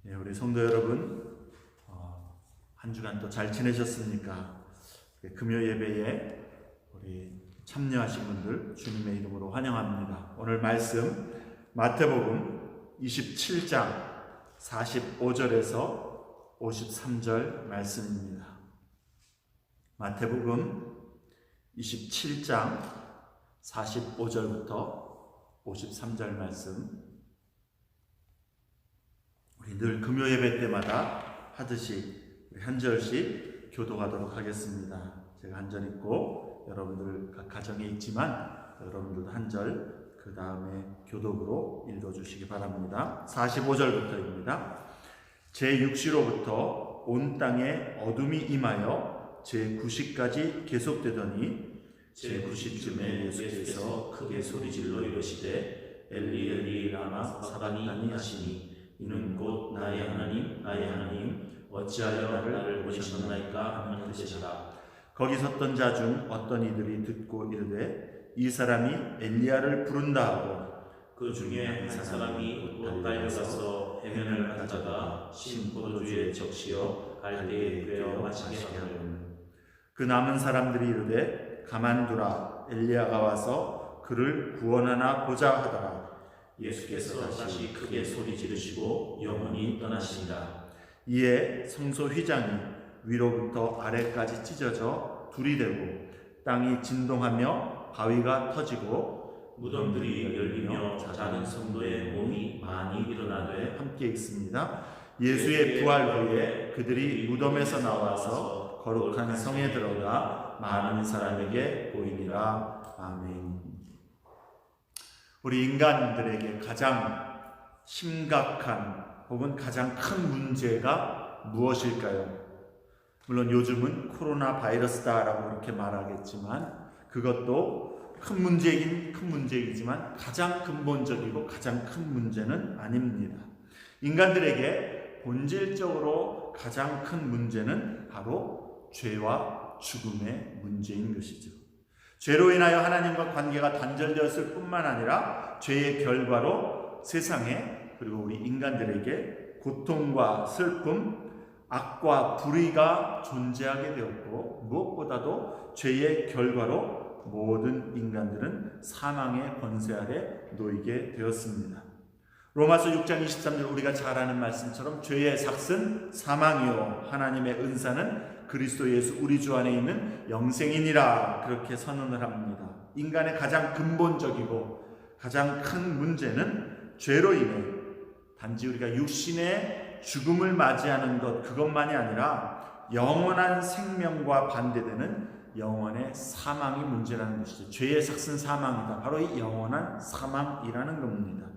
예, 우리 성도 여러분, 한 주간 또 잘 지내셨습니까? 금요 예배에 우리 참여하신 분들 주님의 이름으로 환영합니다. 오늘 말씀 마태복음 27장 45절에서 53절 말씀입니다. 마태복음 27장 45절부터 53절 말씀, 우리 늘 금요 예배 때마다 하듯이 우리 한 절씩 교독하도록 하겠습니다. 제가 한 절 읽고 여러분들 각 가정에 있지만 여러분들도 한 절 그 다음에 교독으로 읽어주시기 바랍니다. 45절부터입니다. 제6시로부터 온 땅에 어둠이 임하여 제9시까지 계속되더니 제9시쯤에 예수께서 크게 소리질러 이르시되 엘리 엘리 라마 사박다니 하시니 이는 곧 나의 하나님 나의 하나님 어찌하여 나를 보내셨나이까 하는 뜻이라. 거기 섰던 자 중 어떤 이들이 듣고 이르되 이 사람이 엘리야를 부른다 하고 그 중에 한 사람이 곧 달려가서 해면을 가다가 신 포도주에 적시어 갈대에 꿰어 마시게 하려는. 그 남은 사람들이 이르되 가만두라 엘리야가 와서 그를 구원하나 보자 하더라. 예수께서 다시 크게 소리 지르시고 영원히 떠나신다. 이에 성소 휘장이 위로부터 아래까지 찢어져 둘이 되고 땅이 진동하며 바위가 터지고 무덤들이 열리며 작은 성도의 몸이 많이 일어나되. 함께 읽습니다. 예수의 부활 후에 그들이 무덤에서 나와서 거룩한 성에 들어가 많은 사람에게 보이니라. 아멘. 우리 인간들에게 가장 심각한 혹은 가장 큰 문제가 무엇일까요? 물론 요즘은 코로나 바이러스다라고 그렇게 말하겠지만 그것도 큰 문제이긴 큰 문제이지만 가장 근본적이고 가장 큰 문제는 아닙니다. 인간들에게 본질적으로 가장 큰 문제는 바로 죄와 죽음의 문제인 것이죠. 죄로 인하여 하나님과 관계가 단절되었을 뿐만 아니라 죄의 결과로 세상에 그리고 우리 인간들에게 고통과 슬픔, 악과 불의가 존재하게 되었고 무엇보다도 죄의 결과로 모든 인간들은 사망의 권세 아래 놓이게 되었습니다. 로마서 6장 23절 우리가 잘 아는 말씀처럼 죄의 삭은 사망이요 하나님의 은사는 그리스도 예수 우리 주 안에 있는 영생이니라 그렇게 선언을 합니다. 인간의 가장 근본적이고 가장 큰 문제는 죄로 인해 단지 우리가 육신의 죽음을 맞이하는 것 그것만이 아니라 영원한 생명과 반대되는 영원의 사망이 문제라는 것이죠. 죄의 삭은 사망이다. 바로 이 영원한 사망이라는 겁니다.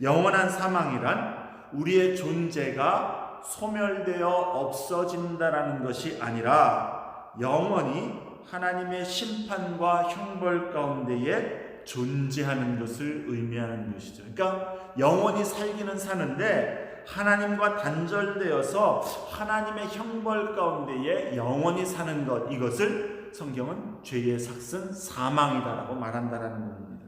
영원한 사망이란 우리의 존재가 소멸되어 없어진다라는 것이 아니라 영원히 하나님의 심판과 형벌 가운데에 존재하는 것을 의미하는 것이죠. 그러니까 영원히 살기는 사는데 하나님과 단절되어서 하나님의 형벌 가운데에 영원히 사는 것, 이것을 성경은 죄의 삭은 사망이다라고 말한다라는 겁니다.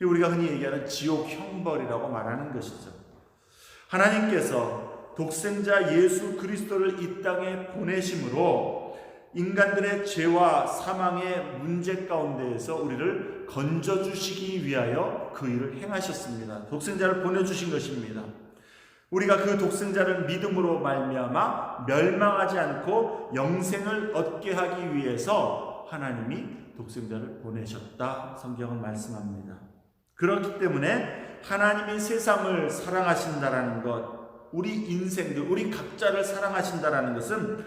우리가 흔히 얘기하는 지옥 형벌이라고 말하는 것이죠. 하나님께서 독생자 예수 그리스도를 이 땅에 보내심으로 인간들의 죄와 사망의 문제 가운데에서 우리를 건져주시기 위하여 그 일을 행하셨습니다. 독생자를 보내주신 것입니다. 우리가 그 독생자를 믿음으로 말미암아 멸망하지 않고 영생을 얻게 하기 위해서 하나님이 독생자를 보내셨다 성경은 말씀합니다. 그렇기 때문에 하나님이 세상을 사랑하신다라는 것, 우리 인생들, 우리 각자를 사랑하신다라는 것은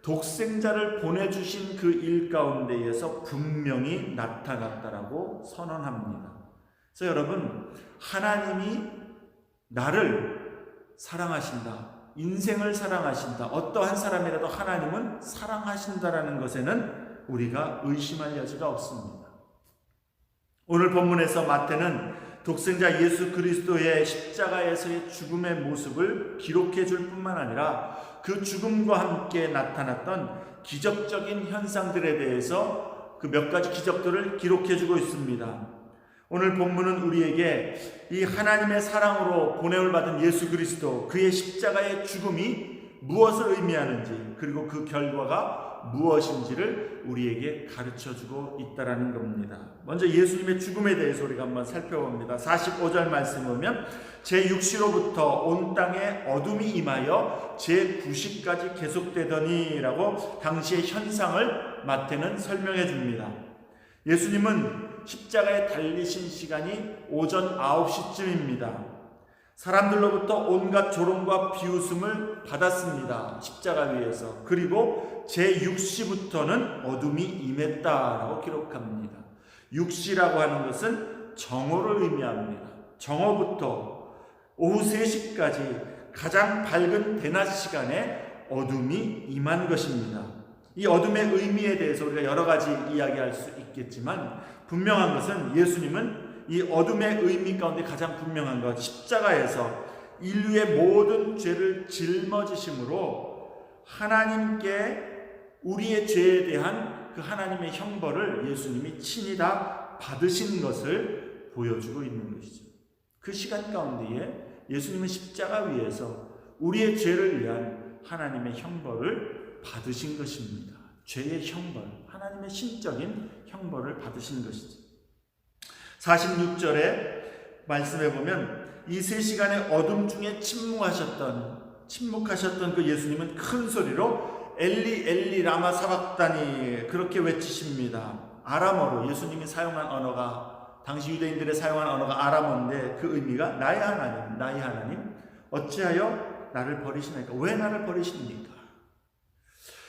독생자를 보내주신 그 일 가운데에서 분명히 나타났다라고 선언합니다. 그래서 여러분, 하나님이 나를 사랑하신다, 인생을 사랑하신다, 어떠한 사람이라도 하나님은 사랑하신다라는 것에는 우리가 의심할 여지가 없습니다. 오늘 본문에서 마태는 독생자 예수 그리스도의 십자가에서의 죽음의 모습을 기록해 줄 뿐만 아니라 그 죽음과 함께 나타났던 기적적인 현상들에 대해서 그 몇 가지 기적들을 기록해 주고 있습니다. 오늘 본문은 우리에게 이 하나님의 사랑으로 보냄을 받은 예수 그리스도, 그의 십자가의 죽음이 무엇을 의미하는지, 그리고 그 결과가 무엇인지를 우리에게 가르쳐주고 있다는 겁니다. 먼저 예수님의 죽음에 대해서 우리가 한번 살펴봅니다. 45절 말씀 보면 제6시로부터 온 땅에 어둠이 임하여 제9시까지 계속되더니 라고 당시의 현상을 마태는 설명해 줍니다. 예수님은 십자가에 달리신 시간이 오전 9시쯤입니다. 사람들로부터 온갖 조롱과 비웃음을 받았습니다. 십자가 위에서. 그리고 제6시부터는 어둠이 임했다라고 기록합니다. 6시라고 하는 것은 정오를 의미합니다. 정오부터 오후 3시까지 가장 밝은 대낮 시간에 어둠이 임한 것입니다. 이 어둠의 의미에 대해서 우리가 여러 가지 이야기할 수 있겠지만 분명한 것은 예수님은 이 어둠의 의미 가운데 가장 분명한 것, 십자가에서 인류의 모든 죄를 짊어지심으로 하나님께 우리의 죄에 대한 그 하나님의 형벌을 예수님이 친히 다 받으신 것을 보여주고 있는 것이죠. 그 시간 가운데에 예수님은 십자가 위에서 우리의 죄를 위한 하나님의 형벌을 받으신 것입니다. 죄의 형벌, 하나님의 신적인 형벌을 받으신 것이죠. 46절에 말씀해 보면 이 3시간의 어둠 중에 침묵하셨던 그 예수님은 큰 소리로 엘리 엘리 라마 사박다니 그렇게 외치십니다. 아람어로 예수님이 사용한 언어가, 당시 유대인들의 사용한 언어가 아람어인데 그 의미가 나의 하나님 어찌하여 나를 버리시나이까? 왜 나를 버리십니까?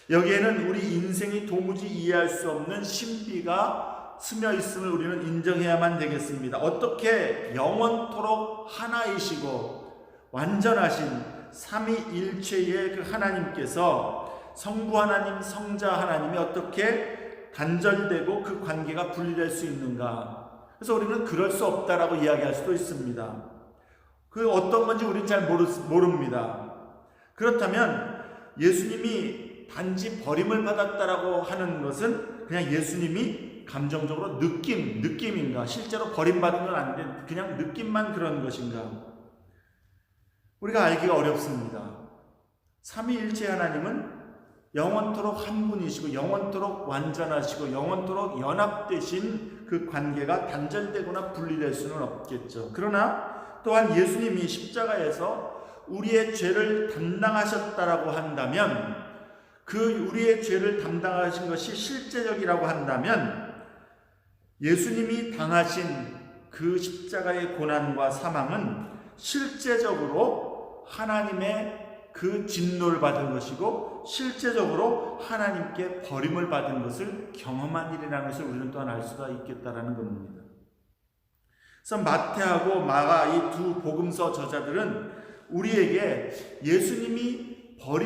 여기에는 우리 인생이 도무지 이해할 수 없는 신비가 스며 있음을 우리는 인정해야만 되겠습니다. 어떻게 영원토록 하나이시고 완전하신 삼위일체의 그 하나님께서 성부 하나님, 성자 하나님이 어떻게 단절되고 그 관계가 분리될 수 있는가? 그래서 우리는 그럴 수 없다라고 이야기할 수도 있습니다. 그 어떤 건지 우리는 잘 모릅니다. 그렇다면 예수님이 단지 버림을 받았다라고 하는 것은 그냥 예수님이 감정적으로 느낌인가? 실제로 버림받은 건 아닌데 그냥 느낌만 그런 것인가? 우리가 알기가 어렵습니다. 삼위일체 하나님은 영원토록 한 분이시고 영원토록 완전하시고 영원토록 연합되신 그 관계가 단절되거나 분리될 수는 없겠죠. 그러나 또한 예수님이 십자가에서 우리의 죄를 담당하셨다라고 한다면, 그 우리의 죄를 담당하신 것이 실제적이라고 한다면 예수님이 당하신 그 십자가의 고난과 사망은 실제적으로 하나님의 그 진노를 받은 것이고 실제적으로 하나님께 버림을 받은 것을 경험한 일이라는 것을 우리는 또한 알 수가 있겠다라는 겁니다. 그래서 마태하고 마가 이 두 복음서 저자들은 우리에게 예수님이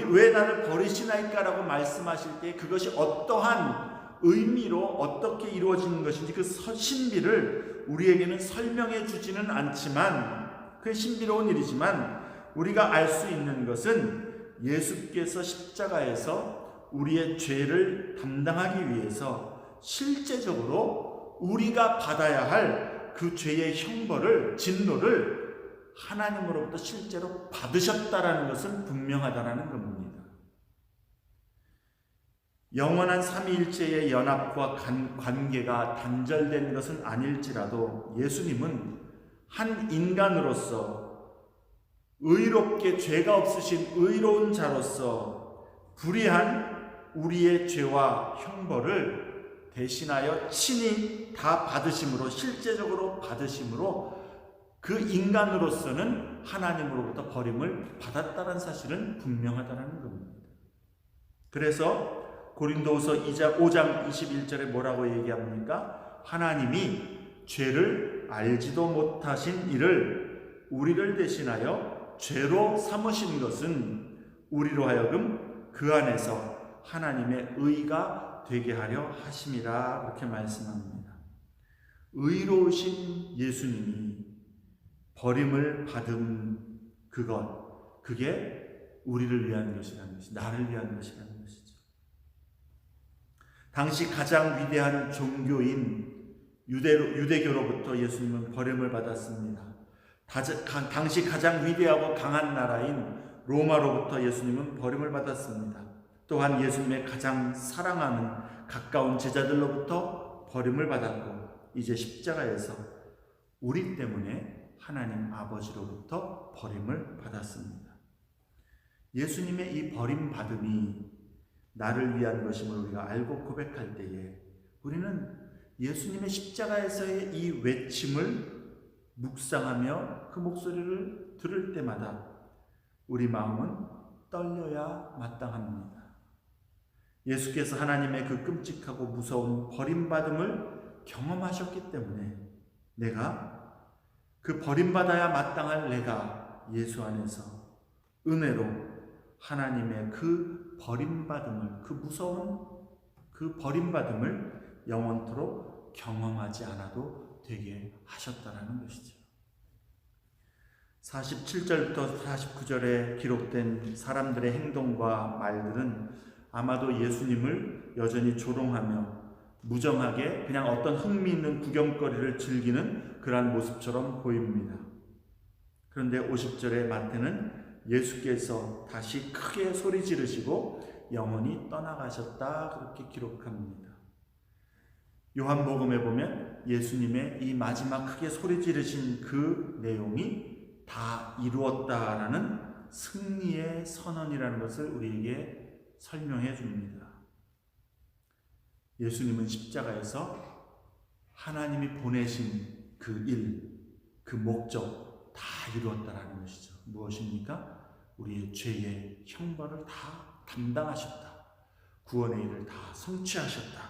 왜 나를 버리시나이까라고 말씀하실 때 그것이 어떠한 의미로 어떻게 이루어지는 것인지 그 신비를 우리에게는 설명해 주지는 않지만, 그게 신비로운 일이지만 우리가 알 수 있는 것은 예수께서 십자가에서 우리의 죄를 담당하기 위해서 실제적으로 우리가 받아야 할 그 죄의 형벌을, 진노를 하나님으로부터 실제로 받으셨다라는 것은 분명하다라는 겁니다. 영원한 삼위일체의 연합과 관계가 단절된 것은 아닐지라도 예수님은 한 인간으로서 의롭게 죄가 없으신 의로운 자로서 불의한 우리의 죄와 형벌을 대신하여 친히 다 받으심으로, 실제적으로 받으심으로 그 인간으로서는 하나님으로부터 버림을 받았다는 사실은 분명하다는 겁니다. 그래서 고린도후서 5장 21절에 뭐라고 얘기합니까? 하나님이 죄를 알지도 못하신 이를 우리를 대신하여 죄로 삼으신 것은 우리로 하여금 그 안에서 하나님의 의가 되게 하려 하심이라, 그렇게 말씀합니다. 의로우신 예수님이 버림을 받은 그게 우리를 위한 것이라는 것이, 나를 위한 것이라는 것이죠. 당시 가장 위대한 종교인 유대교로부터 예수님은 버림을 받았습니다. 당시 가장 위대하고 강한 나라인 로마로부터 예수님은 버림을 받았습니다. 또한 예수님의 가장 사랑하는 가까운 제자들로부터 버림을 받았고, 이제 십자가에서 우리 때문에 하나님 아버지로부터 버림을 받았습니다. 예수님의 이 버림받음이 나를 위한 것임을 우리가 알고 고백할 때에 우리는 예수님의 십자가에서의 이 외침을 묵상하며 그 목소리를 들을 때마다 우리 마음은 떨려야 마땅합니다. 예수께서 하나님의 그 끔찍하고 무서운 버림받음을 경험하셨기 때문에 내가 그 버림받아야 마땅할 내가 예수 안에서 은혜로 하나님의 그 버림받음을, 그 무서운 그 버림받음을 영원토록 경험하지 않아도 되게 하셨다는 것이죠. 47절부터 49절에 기록된 사람들의 행동과 말들은 아마도 예수님을 여전히 조롱하며 무정하게 그냥 어떤 흥미있는 구경거리를 즐기는 그러한 모습처럼 보입니다. 그런데 50절에 마태는 예수께서 다시 크게 소리 지르시고 영원히 떠나가셨다, 그렇게 기록합니다. 요한복음에 보면 예수님의 이 마지막 크게 소리 지르신 그 내용이 다 이루었다라는 승리의 선언이라는 것을 우리에게 설명해 줍니다. 예수님은 십자가에서 하나님이 보내신 그 일, 그 목적 다 이루었다라는 것이죠. 무엇입니까? 우리의 죄의 형벌을 다 담당하셨다. 구원의 일을 다 성취하셨다.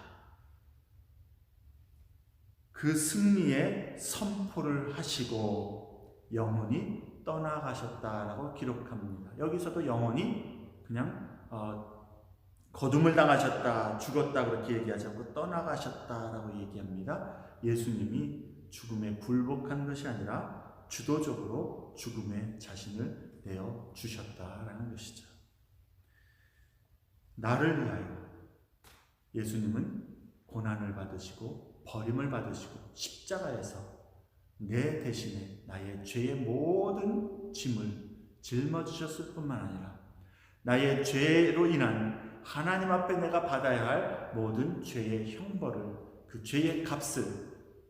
그 승리의 선포를 하시고 영원히 떠나가셨다라고 기록합니다. 여기서도 영원히 그냥 거둠을 당하셨다, 죽었다 그렇게 얘기하지 않고 떠나가셨다라고 얘기합니다. 예수님이 죽음에 굴복한 것이 아니라 주도적으로 죽음에 자신을 내어주셨다라는 것이죠. 나를 위하여 예수님은 고난을 받으시고 버림을 받으시고 십자가에서 내 대신에 나의 죄의 모든 짐을 짊어지셨을 뿐만 아니라 나의 죄로 인한 하나님 앞에 내가 받아야 할 모든 죄의 형벌을, 그 죄의 값을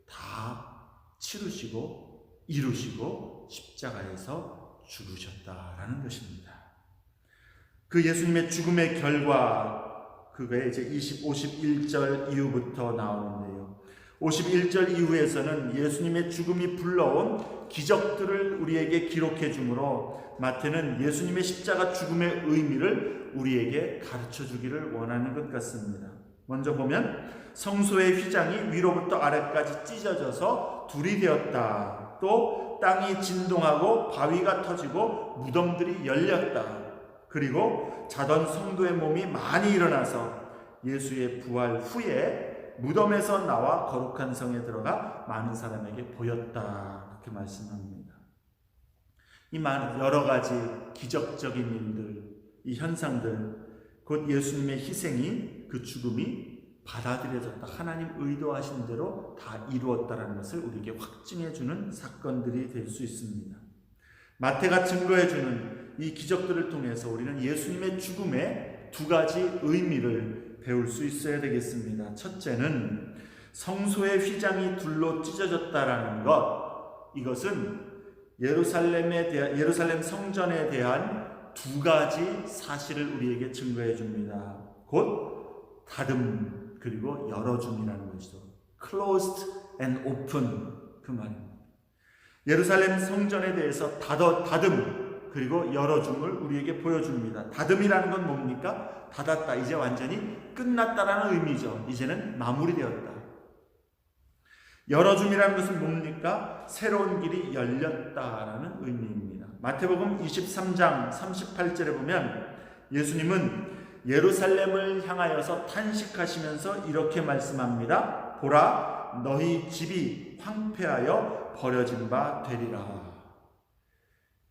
다 치르시고 이루시고 십자가에서 죽으셨다라는 것입니다. 그 예수님의 죽음의 결과, 그게 이제 51절 이후부터 나오는데요. 51절 이후에서는 예수님의 죽음이 불러온 기적들을 우리에게 기록해 주므로 마태는 예수님의 십자가 죽음의 의미를 우리에게 가르쳐 주기를 원하는 것 같습니다. 먼저 보면 성소의 휘장이 위로부터 아래까지 찢어져서 둘이 되었다. 또 땅이 진동하고 바위가 터지고 무덤들이 열렸다. 그리고 자던 성도의 몸이 많이 일어나서 예수의 부활 후에 무덤에서 나와 거룩한 성에 들어가 많은 사람에게 보였다. 그렇게 말씀합니다. 이 많은 여러 가지 기적적인 일들, 이 현상들, 곧 예수님의 희생이, 그 죽음이 받아들여졌다. 하나님 의도하신 대로 다 이루었다는 것을 우리에게 확증해주는 사건들이 될 수 있습니다. 마태가 증거해주는 이 기적들을 통해서 우리는 예수님의 죽음의 두 가지 의미를 배울 수 있어야 되겠습니다. 첫째는 성소의 휘장이 둘로 찢어졌다라는 것, 이것은 예루살렘 성전에 대한 두 가지 사실을 우리에게 증거해 줍니다. 곧 닫음 그리고 열어줌이라는 것이죠. Closed and open, 그 말입니다. 예루살렘 성전에 대해서 닫음 그리고 열어줌을 우리에게 보여줍니다. 닫음이라는 건 뭡니까? 닫았다, 이제 완전히 끝났다라는 의미죠. 이제는 마무리되었다. 열어줌이라는 것은 뭡니까? 새로운 길이 열렸다라는 의미입니다. 마태복음 23장 38절에 보면 예수님은 예루살렘을 향하여서 탄식하시면서 이렇게 말씀합니다. 보라, 너희 집이 황폐하여 버려진 바 되리라.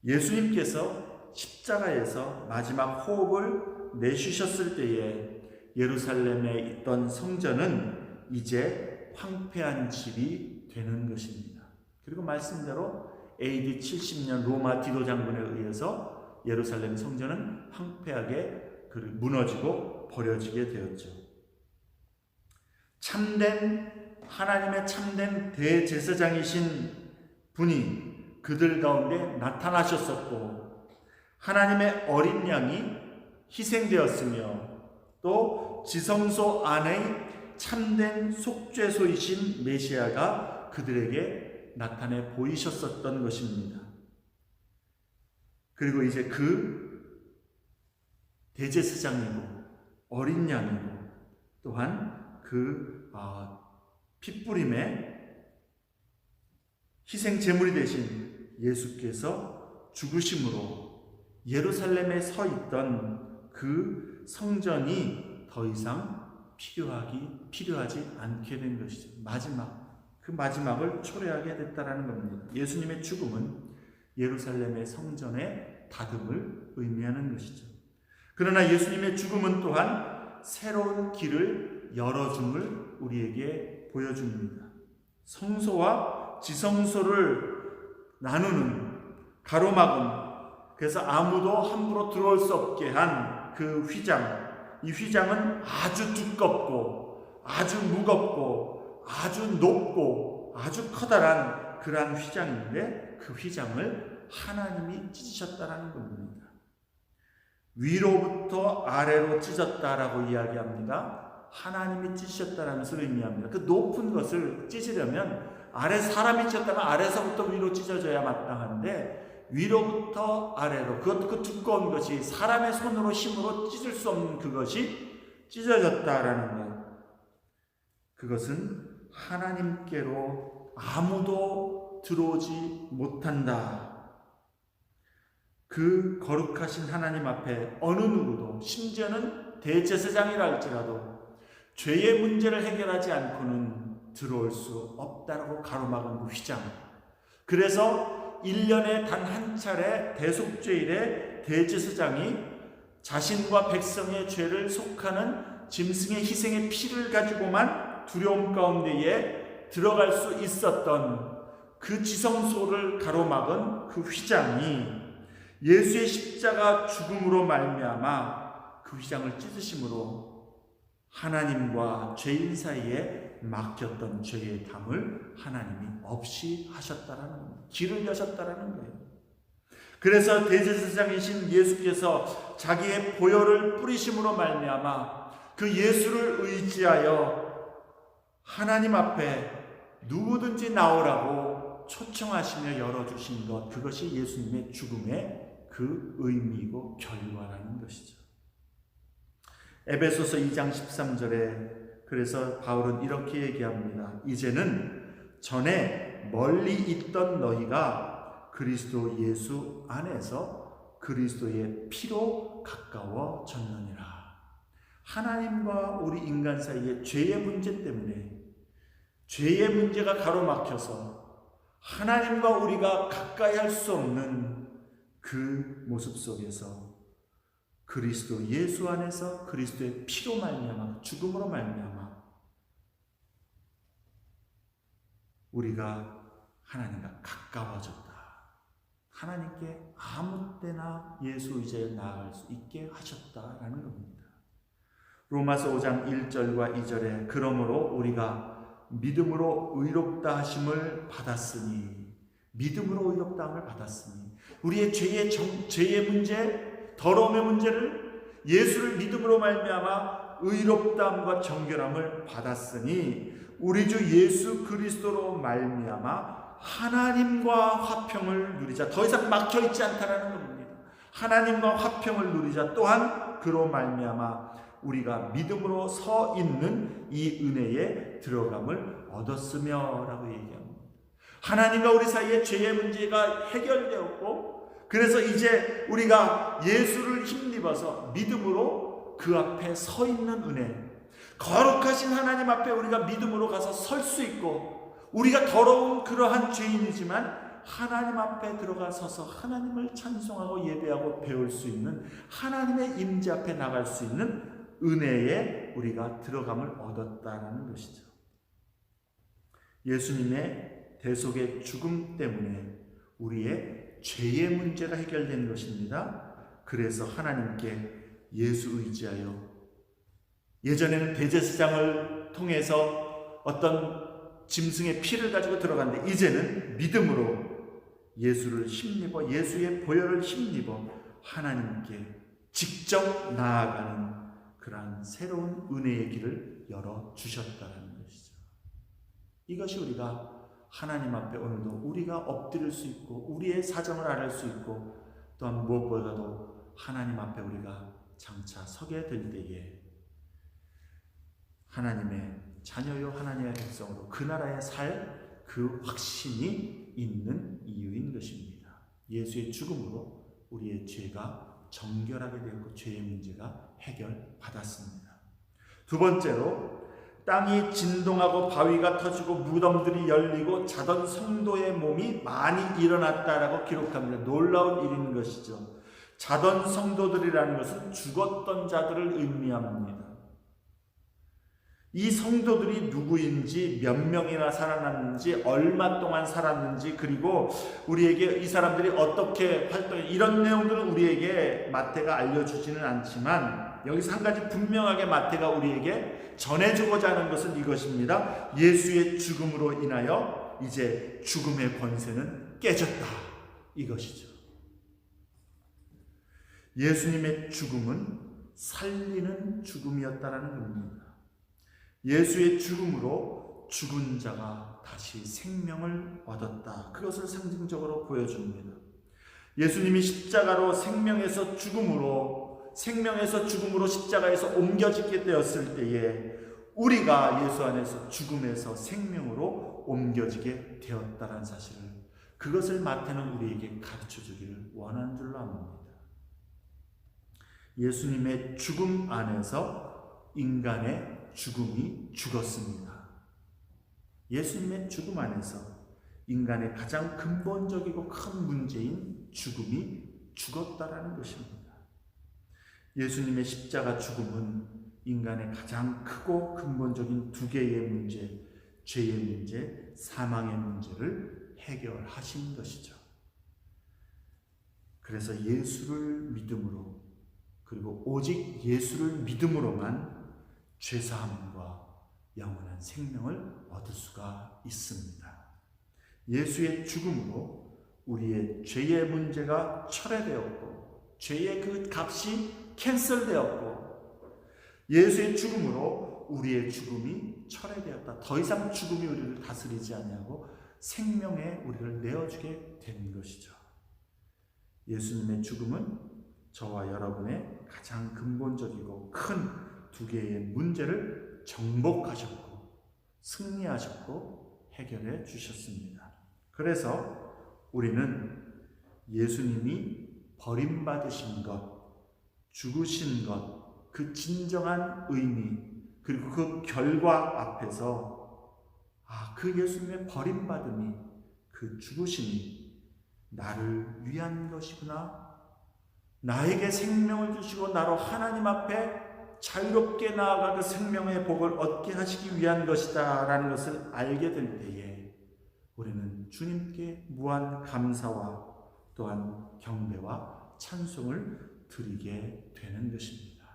예수님께서 십자가에서 마지막 호흡을 내쉬셨을 때에 예루살렘에 있던 성전은 이제 황폐한 집이 되는 것입니다. 그리고 말씀대로 AD 70년 로마 디도 장군에 의해서 예루살렘 성전은 황폐하게 무너지고 버려지게 되었죠. 하나님의 참된 대제사장이신 분이 그들 가운데 나타나셨었고, 하나님의 어린 양이 희생되었으며, 또 지성소 안의 참된 속죄소이신 메시아가 그들에게 나타내 보이셨었던 것입니다. 그리고 이제 그 대제사장이고 어린 양이고 또한 그 핏부림의 희생 제물이 되신 예수께서 죽으심으로 예루살렘에 서 있던 그 성전이 더 이상 필요하지 않게 된 것이죠. 그 마지막을 초래하게 됐다라는 겁니다. 예수님의 죽음은 예루살렘의 성전의 닫음을 의미하는 것이죠. 그러나 예수님의 죽음은 또한 새로운 길을 열어줌을 우리에게 보여줍니다. 성소와 지성소를 나누는 가로막은, 그래서 아무도 함부로 들어올 수 없게 한 그 휘장, 이 휘장은 아주 두껍고 아주 무겁고 아주 높고 아주 커다란 그러한 휘장인데, 그 휘장을 하나님이 찢으셨다라는 겁니다. 위로부터 아래로 찢었다라고 이야기합니다. 하나님이 찢으셨다라는 것을 의미합니다. 그 높은 것을 찢으려면 아래 사람이 찢었다면 아래서부터 위로 찢어져야 마땅한데, 위로부터 아래로, 그것도 그 두꺼운 것이 사람의 손으로 힘으로 찢을 수 없는 그것이 찢어졌다라는 것, 그것은 하나님께로 아무도 들어오지 못한다. 그 거룩하신 하나님 앞에 어느 누구도, 심지어는 대제사장이라 할지라도 죄의 문제를 해결하지 않고는 들어올 수 없다라고 가로막은 그 휘장. 그래서 1년에 단 한 차례 대속죄일에 대제사장이 자신과 백성의 죄를 속하는 짐승의 희생의 피를 가지고만 두려움 가운데에 들어갈 수 있었던 그 지성소를 가로막은 그 휘장이 예수의 십자가 죽음으로 말미암아 그 휘장을 찢으심으로 하나님과 죄인 사이에 막혔던 죄의 담을 하나님이 없이 하셨다라는 겁니다. 길을 여셨다라는 거예요. 그래서 대제사장이신 예수께서 자기의 보혈을 뿌리심으로 말미암아 그 예수를 의지하여 하나님 앞에 누구든지 나오라고 초청하시며 열어주신 것, 그것이 예수님의 죽음의 그 의미이고 결과라는 것이죠. 에베소서 2장 13절에 그래서 바울은 이렇게 얘기합니다. 이제는 전에 멀리 있던 너희가 그리스도 예수 안에서 그리스도의 피로 가까워졌느니라. 하나님과 우리 인간 사이의 죄의 문제 때문에, 죄의 문제가 가로막혀서 하나님과 우리가 가까이 할 수 없는 그 모습 속에서 그리스도 예수 안에서 그리스도의 피로 말미암아, 죽음으로 말미암아 우리가 하나님과 가까워졌다. 하나님께 아무 때나 예수 의지에 나아갈 수 있게 하셨다라는 겁니다. 로마서 5장 1절과 2절에 그러므로 우리가 믿음으로 의롭다 하심을 받았으니, 믿음으로 의롭다 함을 받았으니, 우리의 죄의 문제, 더러움의 문제를 예수를 믿음으로 말미암아 의롭다함과 정결함을 받았으니 우리 주 예수 그리스도로 말미암아 하나님과 화평을 누리자. 더 이상 막혀있지 않다라는 겁니다. 하나님과 화평을 누리자. 또한 그로 말미암아 우리가 믿음으로 서 있는 이 은혜에 들어감을 얻었으며 라고 얘기합니다. 하나님과 우리 사이의 죄의 문제가 해결되었고, 그래서 이제 우리가 예수를 힘입어서 믿음으로 그 앞에 서 있는 은혜, 거룩하신 하나님 앞에 우리가 믿음으로 가서 설 수 있고, 우리가 더러운 그러한 죄인이지만 하나님 앞에 들어가 서서 하나님을 찬송하고 예배하고 배울 수 있는, 하나님의 임재 앞에 나갈 수 있는 은혜에 우리가 들어감을 얻었다는 것이죠. 예수님의 대속의 죽음 때문에 우리의 죄의 문제가 해결된 것입니다. 그래서 하나님께 예수 의지하여, 예전에는 대제사장을 통해서 어떤 짐승의 피를 가지고 들어갔는데 이제는 믿음으로 예수를 힘입어, 예수의 보혈을 힘입어 하나님께 직접 나아가는 그러한 새로운 은혜의 길을 열어주셨다는 것이죠. 이것이 우리가 하나님 앞에 오늘도 우리가 엎드릴 수 있고 우리의 사정을 알을 수 있고 또한 무엇보다도 하나님 앞에 우리가 장차 서게 될 때에 하나님의 자녀요 하나님의 백성으로 그 나라에 살 그 확신이 있는 이유인 것입니다. 예수의 죽음으로 우리의 죄가 정결하게 되었고 죄의 문제가 해결받았습니다. 두 번째로 땅이 진동하고 바위가 터지고 무덤들이 열리고 자던 성도의 몸이 많이 일어났다라고 기록합니다. 놀라운 일인 것이죠. 자던 성도들이라는 것은 죽었던 자들을 의미합니다. 이 성도들이 누구인지, 몇 명이나 살아났는지, 얼마 동안 살았는지, 그리고 우리에게 이 사람들이 어떻게 활동해, 이런 내용들은 우리에게 마태가 알려주지는 않지만 여기서 한 가지 분명하게 마태가 우리에게 전해주고자 하는 것은 이것입니다. 예수의 죽음으로 인하여 이제 죽음의 권세는 깨졌다, 이것이죠. 예수님의 죽음은 살리는 죽음이었다라는 겁니다. 예수의 죽음으로 죽은 자가 다시 생명을 얻었다. 그것을 상징적으로 보여줍니다. 예수님이 십자가로 생명에서 죽음으로 십자가에서 옮겨지게 되었을 때에 우리가 예수 안에서 죽음에서 생명으로 옮겨지게 되었다는 사실을, 그것을 마태는 우리에게 가르쳐 주기를 원하는 줄로 압니다. 예수님의 죽음 안에서 인간의 죽음이 죽었습니다. 예수님의 죽음 안에서 인간의 가장 근본적이고 큰 문제인 죽음이 죽었다라는 것입니다. 예수님의 십자가 죽음은 인간의 가장 크고 근본적인 두 개의 문제, 죄의 문제, 사망의 문제를 해결하신 것이죠. 그래서 예수를 믿음으로, 그리고 오직 예수를 믿음으로만 죄사함과 영원한 생명을 얻을 수가 있습니다. 예수의 죽음으로 우리의 죄의 문제가 철회되었고 죄의 그 값이 캔슬되었고 예수의 죽음으로 우리의 죽음이 철회되었다. 더 이상 죽음이 우리를 다스리지 아니하고 생명에 우리를 내어주게 된 것이죠. 예수님의 죽음은 저와 여러분의 가장 근본적이고 큰 두 개의 문제를 정복하셨고 승리하셨고 해결해 주셨습니다. 그래서 우리는 예수님이 버림받으신 것, 죽으신 것, 그 진정한 의미, 그리고 그 결과 앞에서 그 예수님의 버림받음이, 그 죽으심이 나를 위한 것이구나, 나에게 생명을 주시고 나로 하나님 앞에 자유롭게 나아가 그 생명의 복을 얻게 하시기 위한 것이다 라는 것을 알게 될 때에 우리는 주님께 무한 감사와 또한 경배와 찬송을 드리게 되는 것입니다.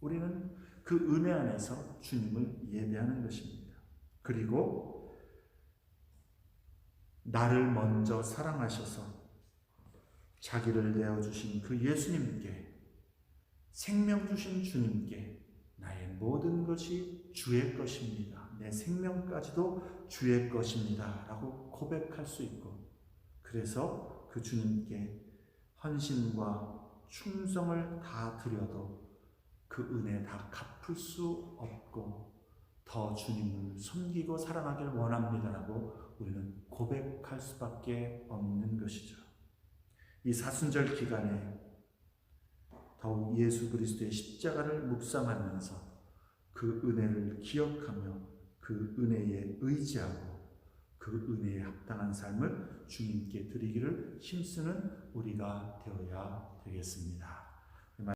우리는 그 은혜 안에서 주님을 예배하는 것입니다. 그리고 나를 먼저 사랑하셔서 자기를 내어주신 그 예수님께, 생명 주신 주님께 나의 모든 것이 주의 것입니다, 내 생명까지도 주의 것입니다 라고 고백할 수 있고, 그래서 그 주님께 헌신과 충성을 다 드려도 그 은혜 다 갚을 수 없고 더 주님을 섬기고 사랑하길 원합니다라고 우리는 고백할 수밖에 없는 것이죠. 이 사순절 기간에 더욱 예수 그리스도의 십자가를 묵상하면서 그 은혜를 기억하며 그 은혜에 의지하고 그 은혜에 합당한 삶을 주님께 드리기를 힘쓰는 우리가 되어야 되겠습니다.